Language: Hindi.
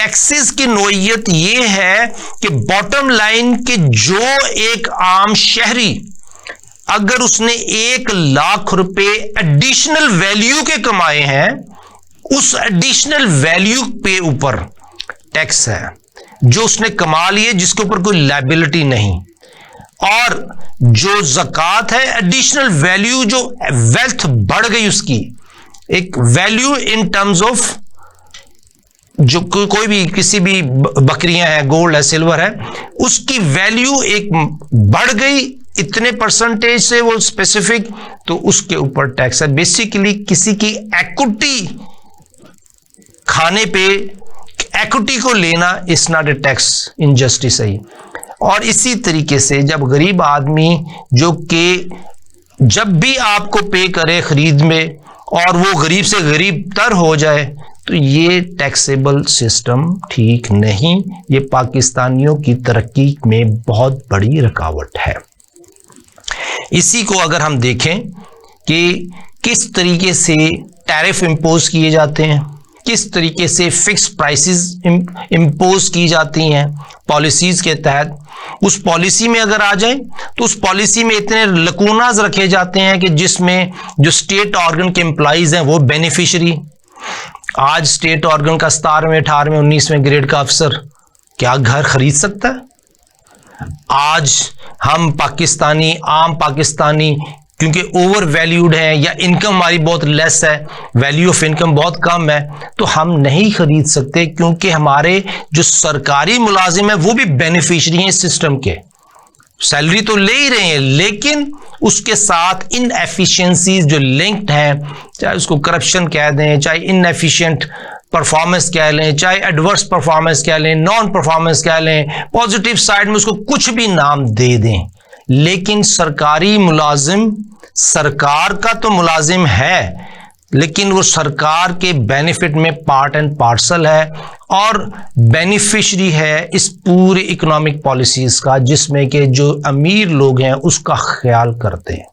टैक्सेस की नोयत ये है कि बॉटम लाइन के जो एक आम शहरी अगर उसने 1 लाख रुपए एडिशनल वैल्यू के कमाए हैं, उस एडिशनल वैल्यू पे ऊपर टैक्स है जो उसने कमा लिए, जिसके ऊपर कोई लायबिलिटी नहीं। और जो ज़कात है, एडिशनल वैल्यू, जो वेल्थ बढ़ गई उसकी, एक वैल्यू इन टर्म्स ऑफ जो कोई भी किसी भी बकरियां हैं, गोल्ड है, सिल्वर है, उसकी वैल्यू एक बढ़ गई इतने परसेंटेज से, वो स्पेसिफिक, तो उसके ऊपर टैक्स है। बेसिकली किसी की इक्विटी खाने पे इक्विटी को लेना is not a tax injustice है। और इसी तरीके से जब गरीब आदमी जो कि जब भी आपको पे करे खरीद में और वो गरीब से गरीब तर हो जाए, तो ये टैक्सेबल सिस्टम ठीक नहीं। ये पाकिस्तानियों की तरक्की में बहुत बड़ी रुकावट है। इसी को अगर हम देखें कि किस तरीके से टैरिफ इंपोज किए जाते हैं, किस तरीके से फिक्स प्राइसेस इंपोज की जाती हैं पॉलिसीज के तहत, उस पॉलिसी में अगर आ जाए तो उस पॉलिसी में इतने लकूनाज रखे जाते हैं कि जिसमें जो स्टेट ऑर्गन के एम्प्लॉइज हैं वो बेनिफिशियरी। आज स्टेट ऑर्गन का 17वें 18वें 19वें ग्रेड का अफसर क्या घर खरीद सकता है? आज हम पाकिस्तानी, आम पाकिस्तानी, क्योंकि ओवर वैल्यूड है या इनकम हमारी बहुत लेस है, वैल्यू ऑफ इनकम बहुत कम है, तो हम नहीं खरीद सकते, क्योंकि हमारे जो सरकारी मुलाजिम है वो भी बेनिफिशियरी हैं इस सिस्टम के। सैलरी तो ले ही रहे हैं, लेकिन उसके साथ इनएफिशिएंसीज जो लिंक्ड हैं, चाहे उसको करप्शन कह दें, चाहे इनएफिशिएंट परफॉर्मेंस कह लें, चाहे एडवर्स परफॉर्मेंस कह लें, नॉन परफॉर्मेंस कह लें, पॉजिटिव साइड में उसको कुछ भी नाम दे दें, लेकिन सरकारी मुलाजिम सरकार का तो मुलाजिम है, लेकिन वो सरकार के बेनिफिट में पार्ट एंड पार्सल है और बेनिफिशियरी है इस पूरे इकोनॉमिक पॉलिसीज का, जिसमें कि जो अमीर लोग हैं उसका ख्याल करते हैं।